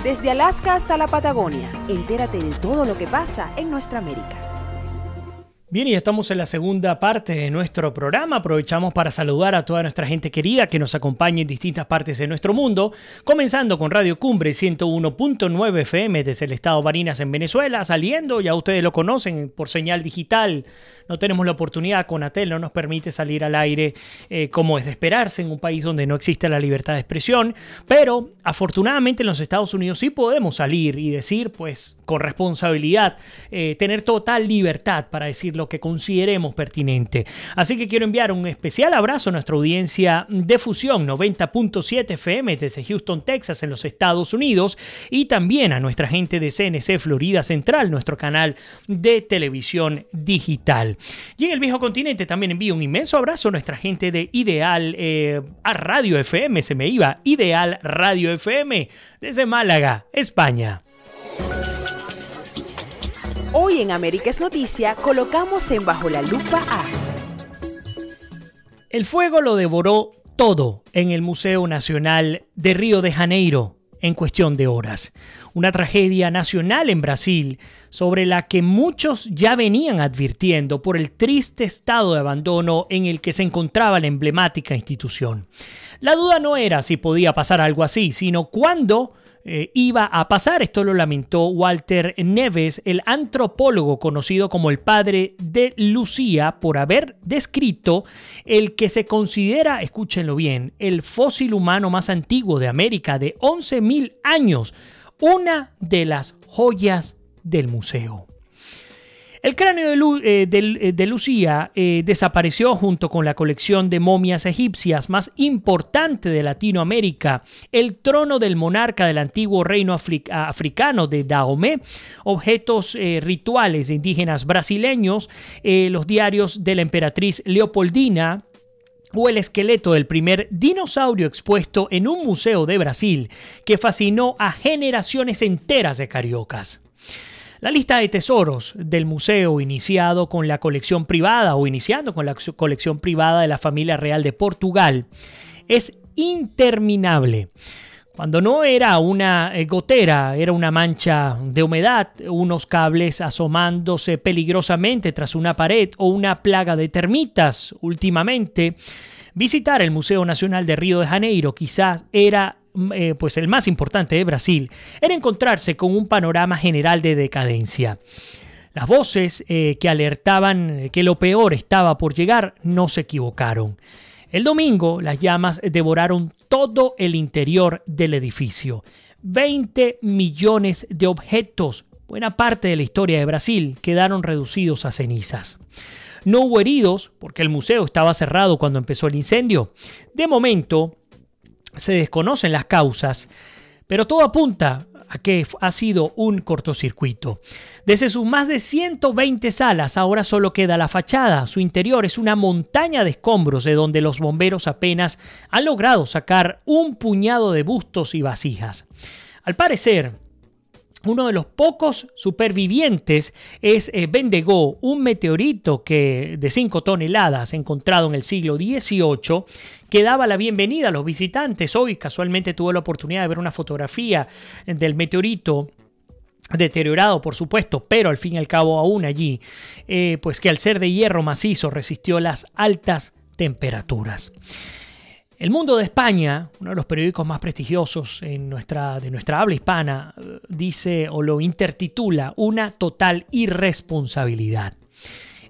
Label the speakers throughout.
Speaker 1: Desde Alaska hasta la Patagonia, entérate de todo lo que pasa en nuestra América.
Speaker 2: Bien, y estamos en la segunda parte de nuestro programa. Aprovechamos para saludar a toda nuestra gente querida que nos acompaña en distintas partes de nuestro mundo, comenzando con Radio Cumbre 101.9 FM desde el estado Barinas en Venezuela, saliendo, ya ustedes lo conocen, por señal digital. No tenemos la oportunidad, Conatel no nos permite salir al aire como es de esperarse en un país donde no existe la libertad de expresión, pero afortunadamente en los Estados Unidos sí podemos salir y decir, pues, con responsabilidad, tener total libertad para decir lo que consideremos pertinente. Así que quiero enviar un especial abrazo a nuestra audiencia de Fusión 90.7 FM desde Houston, Texas, en los Estados Unidos, y también a nuestra gente de CNC Florida Central, nuestro canal de televisión digital. Y en el viejo continente también envío un inmenso abrazo a nuestra gente de Ideal a Radio FM, Ideal Radio FM desde Málaga, España.
Speaker 1: Hoy en América es Noticia colocamos en Bajo la Lupa a...
Speaker 2: El fuego lo devoró todo en el Museo Nacional de Río de Janeiro en cuestión de horas. Una tragedia nacional en Brasil sobre la que muchos ya venían advirtiendo por el triste estado de abandono en el que se encontraba la emblemática institución. La duda no era si podía pasar algo así, sino cuándo iba a pasar. Esto lo lamentó Walter Neves, el antropólogo conocido como el padre de Lucía, por haber descrito el que se considera, escúchenlo bien, el fósil humano más antiguo de América de 11.000 años, una de las joyas del museo. El cráneo de Lucía desapareció junto con la colección de momias egipcias más importante de Latinoamérica, el trono del monarca del antiguo reino africano de Dahomey, objetos rituales de indígenas brasileños, los diarios de la emperatriz Leopoldina, o el esqueleto del primer dinosaurio expuesto en un museo de Brasil que fascinó a generaciones enteras de cariocas. La lista de tesoros del museo, iniciando con la colección privada de la familia real de Portugal, es interminable. Cuando no era una gotera, era una mancha de humedad, unos cables asomándose peligrosamente tras una pared o una plaga de termitas. Últimamente, visitar el Museo Nacional de Río de Janeiro quizás era pues el más importante de Brasil, era encontrarse con un panorama general de decadencia. Las voces que alertaban que lo peor estaba por llegar no se equivocaron. El domingo, las llamas devoraron todo el interior del edificio. 20 millones de objetos, buena parte de la historia de Brasil, quedaron reducidos a cenizas. No hubo heridos porque el museo estaba cerrado cuando empezó el incendio. De momento, se desconocen las causas, pero todo apunta a que ha sido un cortocircuito. Desde sus más de 120 salas, ahora solo queda la fachada. Su interior es una montaña de escombros de donde los bomberos apenas han logrado sacar un puñado de bustos y vasijas. Al parecer, uno de los pocos supervivientes es Bendigo, un meteorito de 5 toneladas encontrado en el siglo XVIII que daba la bienvenida a los visitantes. Hoy casualmente tuve la oportunidad de ver una fotografía del meteorito, deteriorado por supuesto, pero al fin y al cabo aún allí, pues que al ser de hierro macizo resistió las altas temperaturas. El Mundo de España, uno de los periódicos más prestigiosos de nuestra habla hispana, dice o lo intertitula una total irresponsabilidad.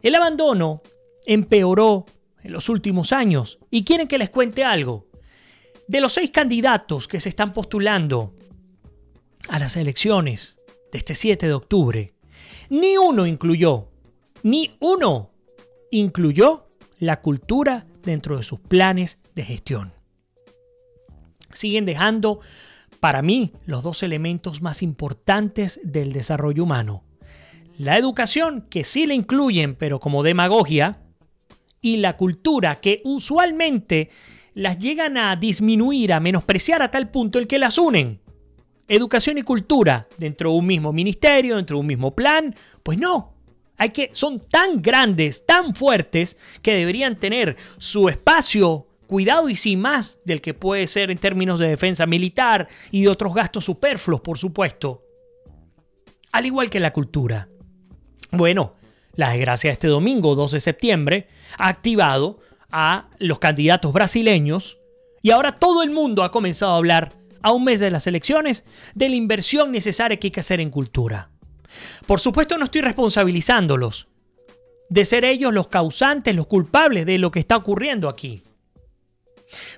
Speaker 2: El abandono empeoró en los últimos años. ¿Y quieren que les cuente algo? De los 6 candidatos que se están postulando a las elecciones de este 7 de octubre, ni uno incluyó la cultura dentro de sus planes de gestión. Siguen dejando, para mí, los 2 elementos más importantes del desarrollo humano. La educación, que sí la incluyen, pero como demagogia, y la cultura, que usualmente las llegan a disminuir, a menospreciar a tal punto el que las unen. Educación y cultura dentro de un mismo ministerio, dentro de un mismo plan, pues no. Son tan grandes, tan fuertes, que deberían tener su espacio cuidado y sin más del que puede ser en términos de defensa militar y de otros gastos superfluos, por supuesto. Al igual que la cultura. Bueno, la desgracia de este domingo, 2 de septiembre, ha activado a los candidatos brasileños y ahora todo el mundo ha comenzado a hablar, a un mes de las elecciones, de la inversión necesaria que hay que hacer en cultura. Por supuesto, no estoy responsabilizándolos de ser ellos los causantes, los culpables de lo que está ocurriendo aquí.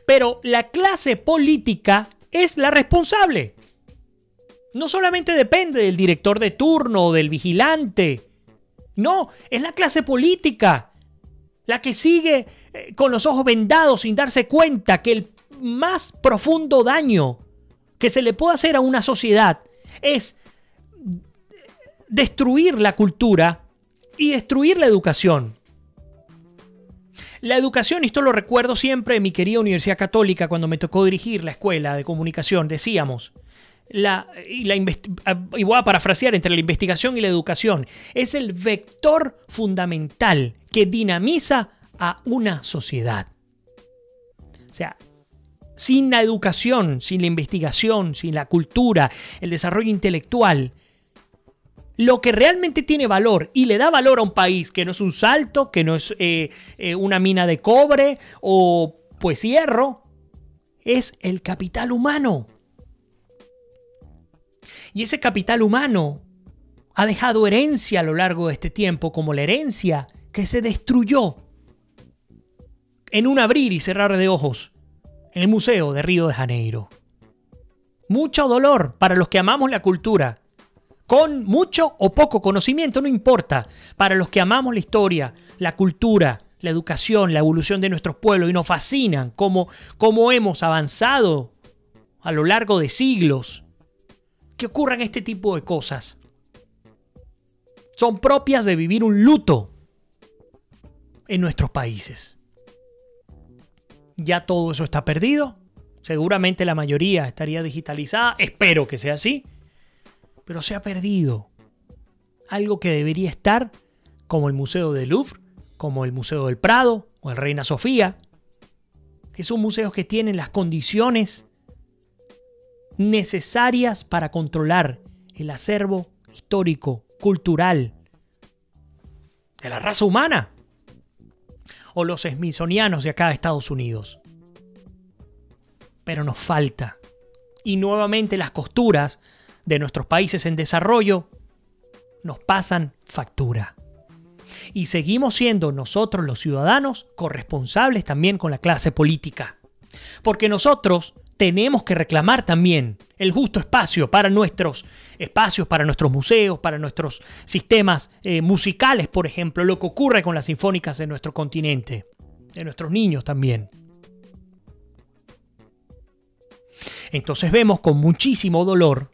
Speaker 2: Pero la clase política es la responsable. No solamente depende del director de turno o del vigilante. No, es la clase política la que sigue con los ojos vendados sin darse cuenta que el más profundo daño que se le puede hacer a una sociedad es destruir la cultura y destruir la educación. La educación, y esto lo recuerdo siempre en mi querida Universidad Católica cuando me tocó dirigir la escuela de comunicación, decíamos, y voy a parafrasear, entre la investigación y la educación, es el vector fundamental que dinamiza a una sociedad. O sea, sin la educación, sin la investigación, sin la cultura, el desarrollo intelectual, lo que realmente tiene valor y le da valor a un país, que no es un salto, que no es una mina de cobre o pues hierro, es el capital humano. Y ese capital humano ha dejado herencia a lo largo de este tiempo, como la herencia que se destruyó en un abrir y cerrar de ojos en el Museo de Río de Janeiro. Mucho dolor para los que amamos la cultura. Con mucho o poco conocimiento, no importa. Para los que amamos la historia, la cultura, la educación, la evolución de nuestros pueblos y nos fascinan cómo hemos avanzado a lo largo de siglos, que ocurran este tipo de cosas. Son propias de vivir un luto en nuestros países. Ya todo eso está perdido. Seguramente la mayoría estaría digitalizada. Espero que sea así. Pero se ha perdido algo que debería estar, como el Museo del Louvre, como el Museo del Prado o el Reina Sofía, que son museos que tienen las condiciones necesarias para controlar el acervo histórico, cultural de la raza humana, o los smithsonianos de acá de Estados Unidos. Pero nos falta. Y nuevamente las costuras de nuestros países en desarrollo nos pasan factura. Y seguimos siendo nosotros los ciudadanos corresponsables también con la clase política. Porque nosotros tenemos que reclamar también el justo espacio para nuestros espacios, para nuestros museos, para nuestros sistemas musicales, por ejemplo, lo que ocurre con las sinfónicas de nuestro continente, de nuestros niños también. Entonces vemos con muchísimo dolor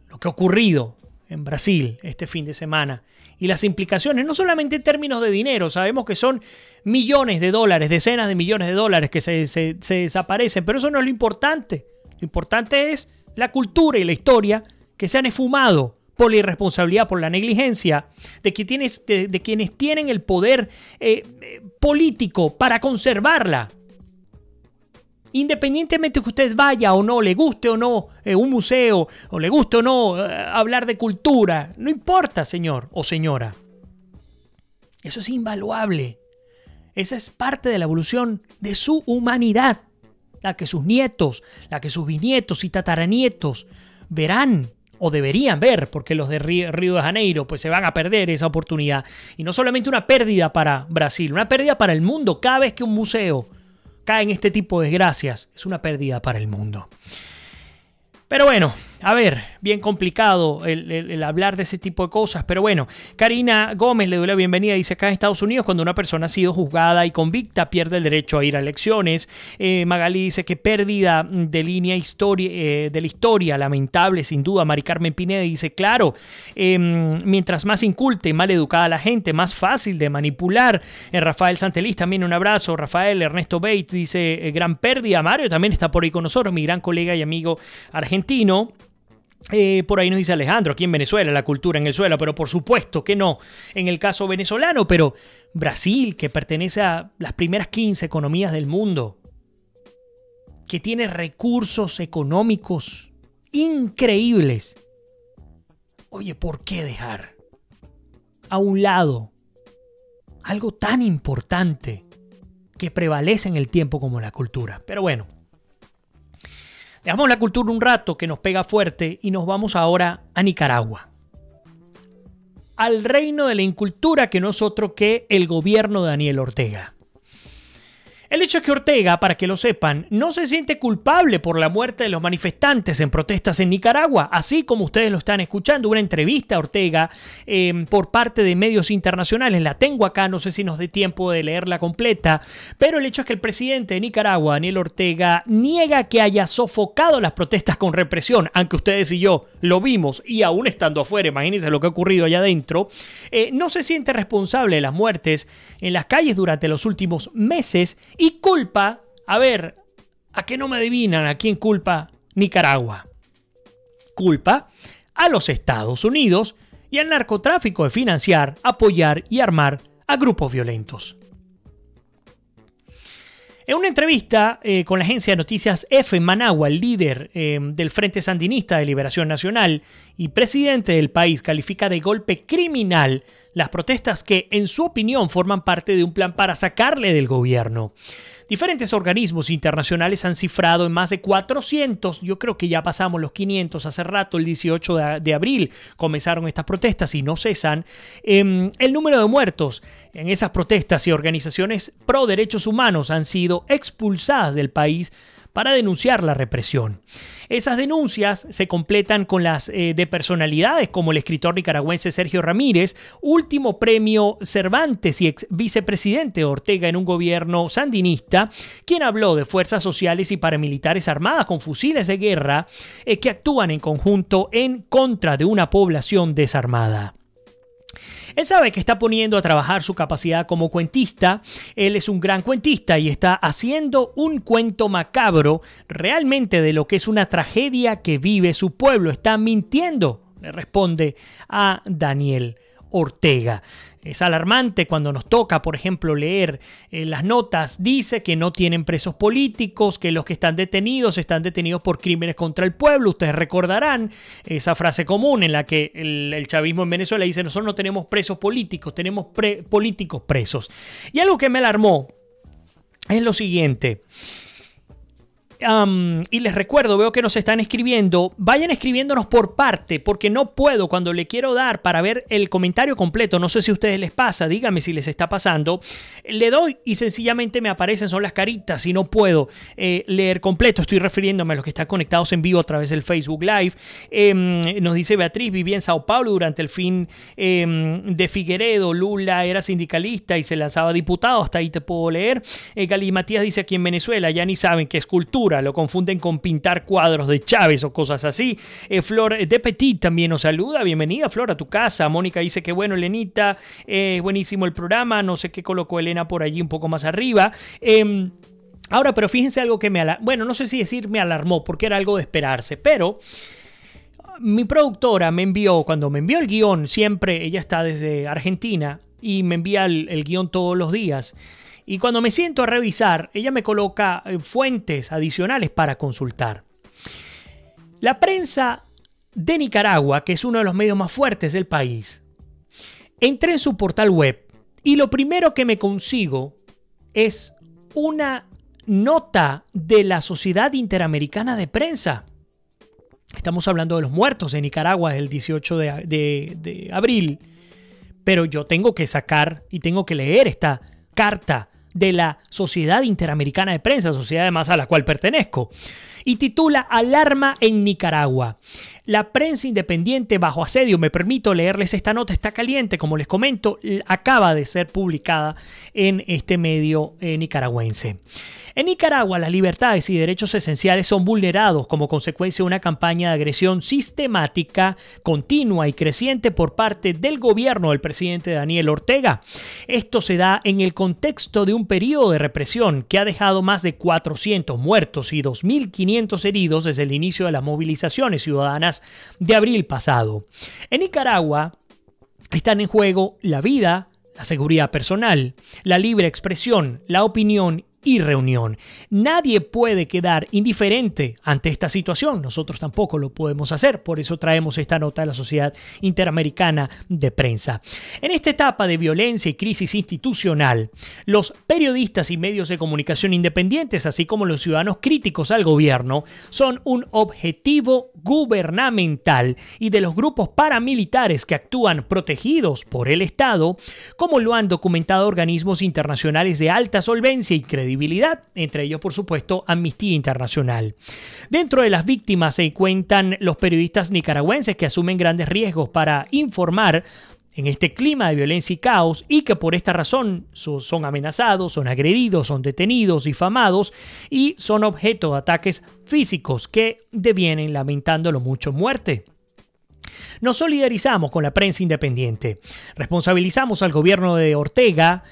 Speaker 2: lo que ha ocurrido en Brasil este fin de semana y las implicaciones, no solamente en términos de dinero, sabemos que son millones de dólares, decenas de millones de dólares que se desaparecen, pero eso no es lo importante. Lo importante es la cultura y la historia que se han esfumado por la irresponsabilidad, por la negligencia de quienes tienen el poder político para conservarla. Independientemente que usted vaya o no, le guste o no un museo, o le guste o no hablar de cultura, no importa, señor o señora. Eso es invaluable. Esa es parte de la evolución de su humanidad, la que sus nietos, la que sus bisnietos y tataranietos verán o deberían ver, porque los de Río de Janeiro pues se van a perder esa oportunidad. Y no solamente una pérdida para Brasil, una pérdida para el mundo. Cada vez que un museo cae en este tipo de desgracias, es una pérdida para el mundo. Pero bueno, a ver, bien complicado el hablar de ese tipo de cosas, pero bueno, Karina Gómez le doy la bienvenida, dice acá en Estados Unidos cuando una persona ha sido juzgada y convicta pierde el derecho a ir a elecciones. Magali dice que pérdida de línea de la historia, lamentable sin duda. Mari Carmen Pineda dice, claro, mientras más inculta y mal educada la gente, más fácil de manipular. Rafael Santelis también un abrazo. Rafael Ernesto Bates dice, gran pérdida. Mario también está por ahí con nosotros, mi gran colega y amigo argentino. Por ahí nos dice Alejandro, aquí en Venezuela, la cultura en el suelo, pero por supuesto que no en el caso venezolano, pero Brasil, que pertenece a las primeras 15 economías del mundo, que tiene recursos económicos increíbles. Oye, ¿por qué dejar a un lado algo tan importante que prevalece en el tiempo como la cultura? Pero bueno, dejamos la cultura un rato que nos pega fuerte y nos vamos ahora a Nicaragua. Al reino de la incultura, que no es otro que el gobierno de Daniel Ortega. El hecho es que Ortega, para que lo sepan, no se siente culpable por la muerte de los manifestantes en protestas en Nicaragua, así como ustedes lo están escuchando. Una entrevista a Ortega por parte de medios internacionales, la tengo acá, no sé si nos dé tiempo de leerla completa, pero el hecho es que el presidente de Nicaragua, Daniel Ortega, niega que haya sofocado las protestas con represión, aunque ustedes y yo lo vimos y aún estando afuera, imagínense lo que ha ocurrido allá adentro. No se siente responsable de las muertes en las calles durante los últimos meses y culpa, a ver, ¿a qué no me adivinan a quién culpa Nicaragua? Culpa a los Estados Unidos y al narcotráfico de financiar, apoyar y armar a grupos violentos. En una entrevista con la agencia de noticias EFE, Managua, el líder del Frente Sandinista de Liberación Nacional y presidente del país, califica de golpe criminal las protestas que, en su opinión, forman parte de un plan para sacarle del gobierno. Diferentes organismos internacionales han cifrado en más de 400, yo creo que ya pasamos los 500 hace rato, el 18 de abril comenzaron estas protestas y no cesan, el número de muertos en esas protestas y organizaciones pro derechos humanos han sido expulsadas del país para denunciar la represión. Esas denuncias se completan con las de personalidades como el escritor nicaragüense Sergio Ramírez, último premio Cervantes y ex vicepresidente de Ortega en un gobierno sandinista, quien habló de fuerzas sociales y paramilitares armadas con fusiles de guerra que actúan en conjunto en contra de una población desarmada. Él sabe que está poniendo a trabajar su capacidad como cuentista. Él es un gran cuentista y está haciendo un cuento macabro realmente de lo que es una tragedia que vive su pueblo. Está mintiendo, le responde a Daniel Ortega. Es alarmante cuando nos toca, por ejemplo, leer las notas. Dice que no tienen presos políticos, que los que están detenidos por crímenes contra el pueblo. Ustedes recordarán esa frase común en la que el chavismo en Venezuela dice: nosotros no tenemos presos políticos, tenemos políticos presos. Y algo que me alarmó es lo siguiente. Y les recuerdo, veo que nos están escribiendo, vayan escribiéndonos por parte, porque no puedo cuando le quiero dar para ver el comentario completo, no sé si a ustedes les pasa, díganme si les está pasando, le doy y sencillamente me aparecen son las caritas y no puedo leer completo. Estoy refiriéndome a los que están conectados en vivo a través del Facebook Live. Nos dice Beatriz: viví en Sao Paulo durante el fin de Figueredo, Lula era sindicalista y se lanzaba diputado, hasta ahí te puedo leer. Gali Matías dice: aquí en Venezuela ya ni saben qué es cultura, lo confunden con pintar cuadros de Chávez o cosas así. Flor de Petit también nos saluda, bienvenida Flor a tu casa. Mónica dice que bueno, Elenita, buenísimo el programa, no sé qué colocó Elena por allí un poco más arriba. Ahora, pero fíjense algo que no sé si decir me alarmó, porque era algo de esperarse, pero mi productora cuando me envió el guión, siempre, ella está desde Argentina y me envía el guión todos los días. Y cuando me siento a revisar, ella me coloca fuentes adicionales para consultar. La prensa de Nicaragua, que es uno de los medios más fuertes del país, entré en su portal web y lo primero que me consigo es una nota de la Sociedad Interamericana de Prensa. Estamos hablando de los muertos en Nicaragua desde el 18 de abril. Pero yo tengo que sacar y tengo que leer esta carta de la Sociedad Interamericana de Prensa, sociedad además a la cual pertenezco, y titula Alarma en Nicaragua. La prensa independiente bajo asedio. Me permito leerles esta nota, está caliente, como les comento, acaba de ser publicada en este medio nicaragüense. En Nicaragua, las libertades y derechos esenciales son vulnerados como consecuencia de una campaña de agresión sistemática, continua y creciente por parte del gobierno del presidente Daniel Ortega. Esto se da en el contexto de un periodo de represión que ha dejado más de 400 muertos y 2.500 heridos desde el inicio de las movilizaciones ciudadanas de abril pasado. En Nicaragua están en juego la vida, la seguridad personal, la libre expresión, la opinión y reunión. Nadie puede quedar indiferente ante esta situación. Nosotros tampoco lo podemos hacer. Por eso traemos esta nota de la Sociedad Interamericana de Prensa. En esta etapa de violencia y crisis institucional, los periodistas y medios de comunicación independientes, así como los ciudadanos críticos al gobierno, son un objetivo gubernamental y de los grupos paramilitares que actúan protegidos por el Estado, como lo han documentado organismos internacionales de alta solvencia y credibilidad, entre ellos, por supuesto, Amnistía Internacional. Dentro de las víctimas se cuentan los periodistas nicaragüenses que asumen grandes riesgos para informar en este clima de violencia y caos y que por esta razón son amenazados, son agredidos, son detenidos, difamados y son objeto de ataques físicos que devienen lamentándolo mucho muerte. Nos solidarizamos con la prensa independiente. Responsabilizamos al gobierno de Ortega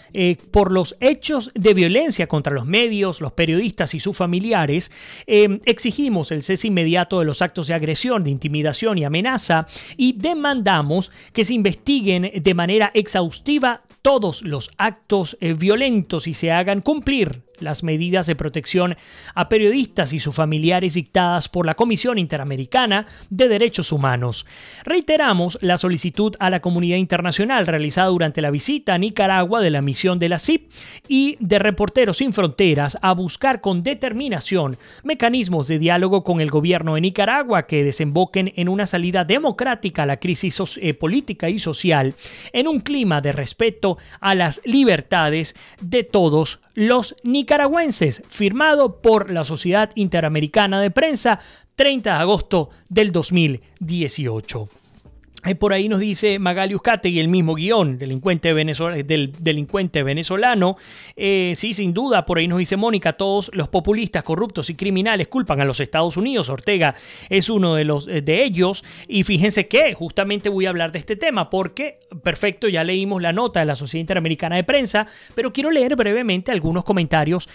Speaker 2: por los hechos de violencia contra los medios, los periodistas y sus familiares. Exigimos el cese inmediato de los actos de agresión, de intimidación y amenaza y demandamos que se investiguen de manera exhaustiva todos los actos violentos y se hagan cumplir las medidas de protección a periodistas y sus familiares dictadas por la Comisión Interamericana de Derechos Humanos. Reiteramos la solicitud a la comunidad internacional realizada durante la visita a Nicaragua de la misión de la CIP y de Reporteros Sin Fronteras a buscar con determinación mecanismos de diálogo con el gobierno de Nicaragua que desemboquen en una salida democrática a la crisis política y social en un clima de respeto a las libertades de todos los nicaragüenses, firmado por la Sociedad Interamericana de Prensa, 30 de agosto del 2018. Por ahí nos dice Magali Uzcategui, el mismo guión, del delincuente venezolano. Sí, sin duda, por ahí nos dice Mónica, todos los populistas corruptos y criminales culpan a los Estados Unidos. Ortega es uno de ellos. Y fíjense que justamente voy a hablar de este tema porque, perfecto, ya leímos la nota de la Sociedad Interamericana de Prensa, pero quiero leer brevemente algunos comentarios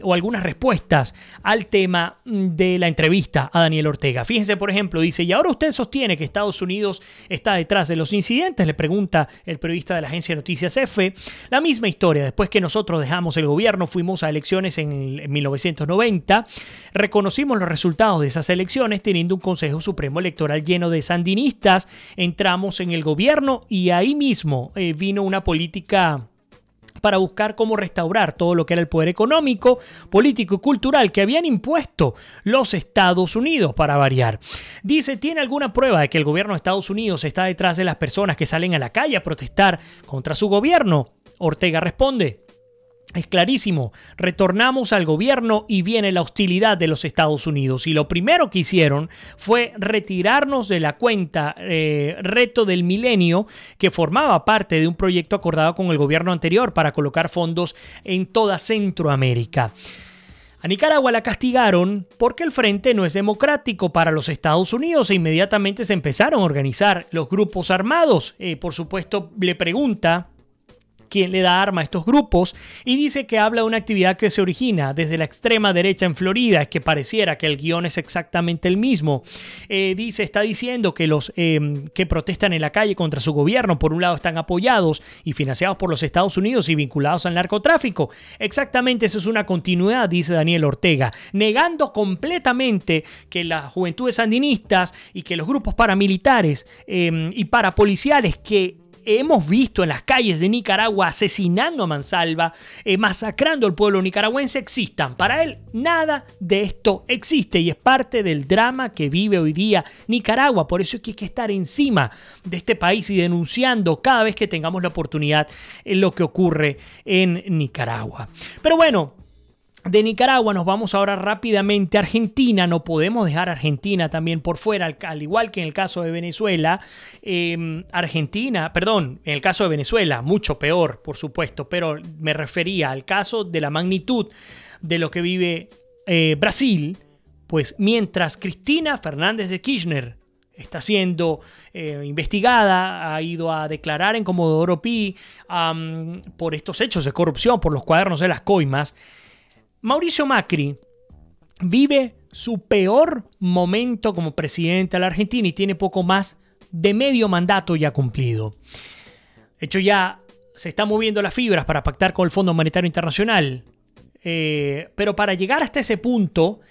Speaker 2: o algunas respuestas al tema de la entrevista a Daniel Ortega. Fíjense, por ejemplo, dice, ¿y ahora usted sostiene que Estados Unidos está detrás de los incidentes? Le pregunta el periodista de la agencia de noticias EFE. La misma historia, después que nosotros dejamos el gobierno, fuimos a elecciones en 1990, reconocimos los resultados de esas elecciones teniendo un Consejo Supremo Electoral lleno de sandinistas, entramos en el gobierno y ahí mismo vino una política para buscar cómo restaurar todo lo que era el poder económico, político y cultural que habían impuesto los Estados Unidos, para variar. Dice, ¿tiene alguna prueba de que el gobierno de Estados Unidos está detrás de las personas que salen a la calle a protestar contra su gobierno? Ortega responde, es clarísimo, retornamos al gobierno y viene la hostilidad de los Estados Unidos y lo primero que hicieron fue retirarnos de la cuenta Reto del Milenio, que formaba parte de un proyecto acordado con el gobierno anterior para colocar fondos en toda Centroamérica. A Nicaragua la castigaron porque el frente no es democrático para los Estados Unidos e inmediatamente se empezaron a organizar los grupos armados. Por supuesto, le pregunta quién le da arma a estos grupos y dice que habla de una actividad que se origina desde la extrema derecha en Florida, es que pareciera que el guión es exactamente el mismo. Está diciendo que los que protestan en la calle contra su gobierno, por un lado están apoyados y financiados por los Estados Unidos y vinculados al narcotráfico. Exactamente, eso es una continuidad, dice Daniel Ortega, negando completamente que las juventudes sandinistas y que los grupos paramilitares y parapoliciales que hemos visto en las calles de Nicaragua asesinando a mansalva, masacrando al pueblo nicaragüense, existan. Para él, nada de esto existe y es parte del drama que vive hoy día Nicaragua. Por eso es que hay que estar encima de este país y denunciando cada vez que tengamos la oportunidad lo que ocurre en Nicaragua. Pero bueno, de Nicaragua nos vamos ahora rápidamente a Argentina. No podemos dejar a Argentina también por fuera, al igual que en el caso de Venezuela. En el caso de Venezuela, mucho peor, por supuesto, pero me refería al caso de la magnitud de lo que vive Brasil, pues mientras Cristina Fernández de Kirchner está siendo investigada, ha ido a declarar en Comodoro Pi por estos hechos de corrupción, por los cuadernos de las coimas, Mauricio Macri vive su peor momento como presidente de la Argentina y tiene poco más de medio mandato ya cumplido. De hecho, ya se están moviendo las fibras para pactar con el Fondo Monetario Internacional pero para llegar hasta ese punto,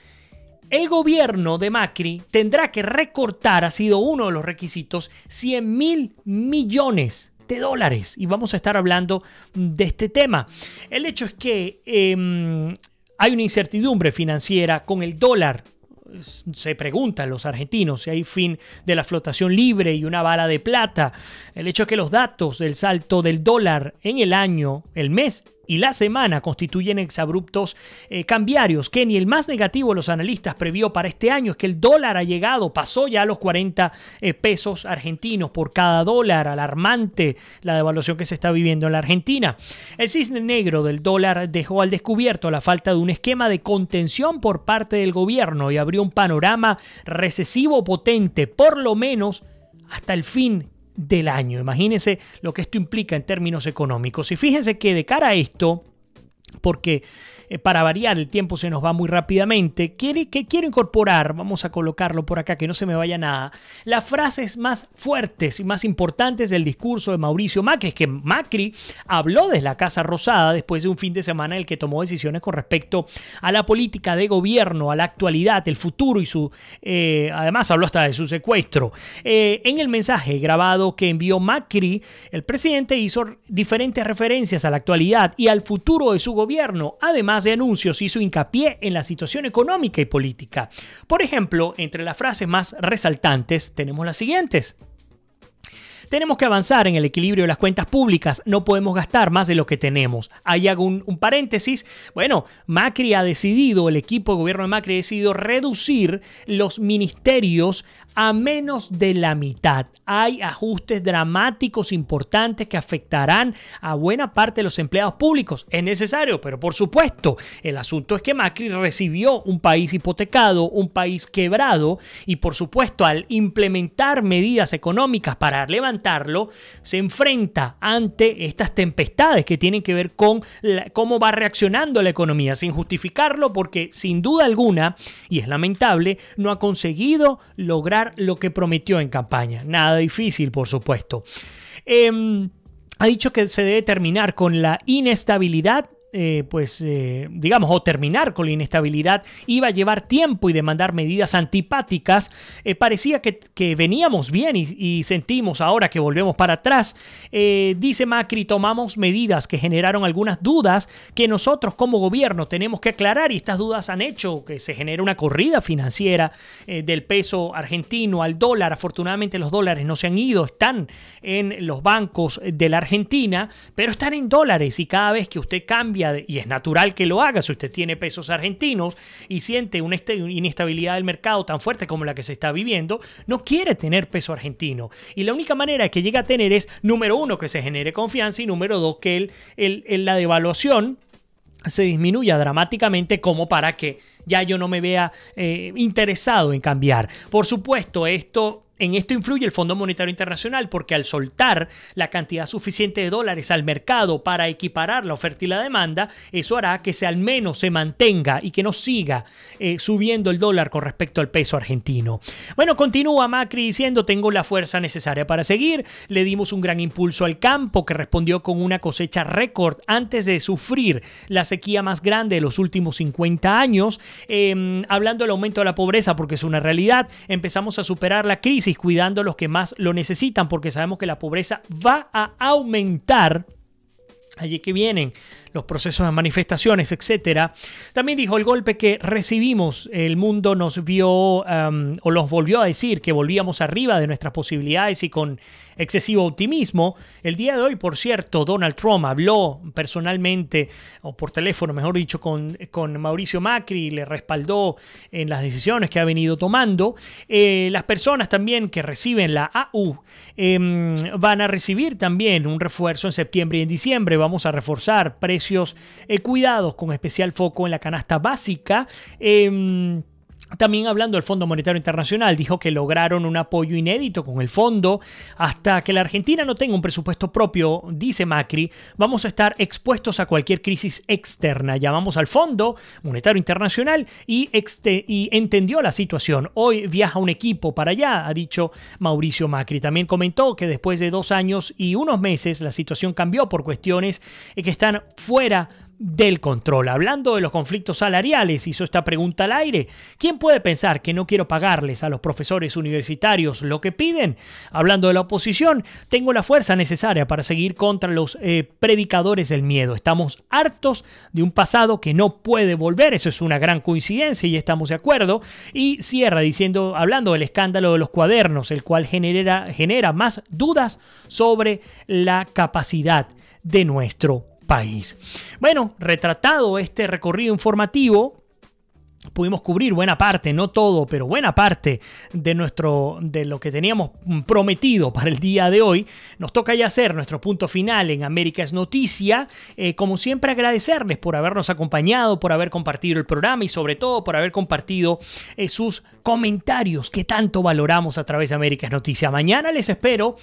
Speaker 2: el gobierno de Macri tendrá que recortar, ha sido uno de los requisitos, 100.000 millones de dólares. Y vamos a estar hablando de este tema. El hecho es que hay una incertidumbre financiera con el dólar. Se preguntan los argentinos si hay fin de la flotación libre y una bala de plata. El hecho es que los datos del salto del dólar en el año, el mes y la semana constituyen exabruptos cambiarios que ni el más negativo de los analistas previó para este año. Es que el dólar pasó ya a los 40 pesos argentinos por cada dólar. Alarmante la devaluación que se está viviendo en la Argentina. El cisne negro del dólar dejó al descubierto la falta de un esquema de contención por parte del gobierno y abrió un panorama recesivo potente, por lo menos hasta el fin del año. Imagínense lo que esto implica en términos económicos. Y fíjense que de cara a esto, porque para variar el tiempo se nos va muy rápidamente, quiero incorporar, vamos a colocarlo por acá que no se me vaya nada, las frases más fuertes y más importantes del discurso de Mauricio Macri. Es que Macri habló desde la Casa Rosada después de un fin de semana en el que tomó decisiones con respecto a la política de gobierno, a la actualidad, el futuro y además habló hasta de su secuestro. En el mensaje grabado que envió Macri, el presidente hizo diferentes referencias a la actualidad y al futuro de su gobierno. Además de anuncios, hizo hincapié en la situación económica y política. Por ejemplo, entre las frases más resaltantes tenemos las siguientes. Tenemos que avanzar en el equilibrio de las cuentas públicas. No podemos gastar más de lo que tenemos. Ahí hago un paréntesis. Bueno, el equipo de gobierno de Macri ha decidido reducir los ministerios a menos de la mitad. Hay ajustes dramáticos importantes que afectarán a buena parte de los empleados públicos. Es necesario, pero por supuesto, el asunto es que Macri recibió un país hipotecado, un país quebrado, y por supuesto, al implementar medidas económicas para levantarlo, se enfrenta ante estas tempestades que tienen que ver con cómo va reaccionando la economía, sin justificarlo, porque sin duda alguna, y es lamentable, no ha conseguido lograr lo que prometió en campaña. Nada difícil, por supuesto. Ha dicho que se debe terminar con la inestabilidad. O terminar con la inestabilidad iba a llevar tiempo y demandar medidas antipáticas. Parecía que veníamos bien y sentimos ahora que volvemos para atrás. Dice Macri, tomamos medidas que generaron algunas dudas que nosotros como gobierno tenemos que aclarar, y estas dudas han hecho que se genere una corrida financiera del peso argentino al dólar. Afortunadamente los dólares no se han ido, están en los bancos de la Argentina, pero están en dólares, y cada vez que usted cambia, y es natural que lo haga si usted tiene pesos argentinos y siente una inestabilidad del mercado tan fuerte como la que se está viviendo, no quiere tener peso argentino. Y la única manera que llega a tener es, número uno, que se genere confianza, y número dos, que la devaluación se disminuya dramáticamente, como para que ya yo no me vea interesado en cambiar. Por supuesto, en esto influye el Fondo Monetario Internacional, porque al soltar la cantidad suficiente de dólares al mercado para equiparar la oferta y la demanda, eso hará que al menos se mantenga y que no siga subiendo el dólar con respecto al peso argentino. Bueno, continúa Macri diciendo: tengo la fuerza necesaria para seguir. Le dimos un gran impulso al campo, que respondió con una cosecha récord antes de sufrir la sequía más grande de los últimos 50 años. Hablando del aumento de la pobreza, porque es una realidad, empezamos a superar la crisis cuidando a los que más lo necesitan, porque sabemos que la pobreza va a aumentar. Allí que vienen los procesos de manifestaciones, etcétera. También dijo: el golpe que recibimos, el mundo nos vio o los volvió a decir que volvíamos arriba de nuestras posibilidades y con excesivo optimismo. El día de hoy, por cierto, Donald Trump habló personalmente, o por teléfono, mejor dicho, con Mauricio Macri, y le respaldó en las decisiones que ha venido tomando. Las personas también que reciben la AU van a recibir también un refuerzo en septiembre y en diciembre. Vamos a reforzar precios cuidados, con especial foco en la canasta básica. También hablando del Fondo Monetario Internacional, dijo que lograron un apoyo inédito con el fondo. Hasta que la Argentina no tenga un presupuesto propio, dice Macri, vamos a estar expuestos a cualquier crisis externa. Llamamos al Fondo Monetario Internacional y entendió la situación. Hoy viaja un equipo para allá, ha dicho Mauricio Macri. También comentó que después de 2 años y unos meses la situación cambió por cuestiones que están fuera del control. Hablando de los conflictos salariales, hizo esta pregunta al aire. ¿Quién puede pensar que no quiero pagarles a los profesores universitarios lo que piden? Hablando de la oposición, tengo la fuerza necesaria para seguir contra los predicadores del miedo. Estamos hartos de un pasado que no puede volver. Eso es una gran coincidencia y estamos de acuerdo. Y cierra diciendo, hablando del escándalo de los cuadernos, el cual genera más dudas sobre la capacidad de nuestro país. Bueno, retratado este recorrido informativo, pudimos cubrir buena parte, no todo, pero buena parte de lo que teníamos prometido para el día de hoy. Nos toca ya hacer nuestro punto final en América es Noticia. Como siempre, agradecerles por habernos acompañado, por haber compartido el programa y sobre todo por haber compartido sus comentarios que tanto valoramos a través de América es Noticia. Mañana les espero.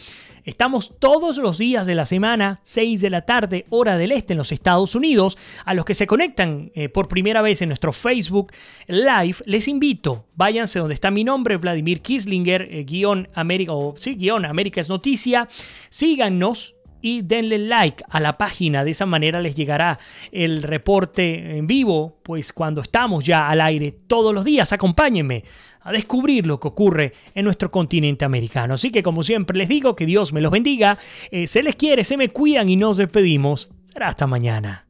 Speaker 2: Estamos todos los días de la semana, 6 de la tarde, hora del este en los Estados Unidos. A los que se conectan por primera vez en nuestro Facebook Live, les invito, váyanse donde está mi nombre, Vladimir Kislinger, guión América es Noticia. Síganos y denle like a la página. De esa manera les llegará el reporte en vivo, pues cuando estamos ya al aire todos los días. Acompáñenme a descubrir lo que ocurre en nuestro continente americano. Así que, como siempre les digo, que Dios me los bendiga. Se les quiere, se me cuidan y nos despedimos. Será hasta mañana.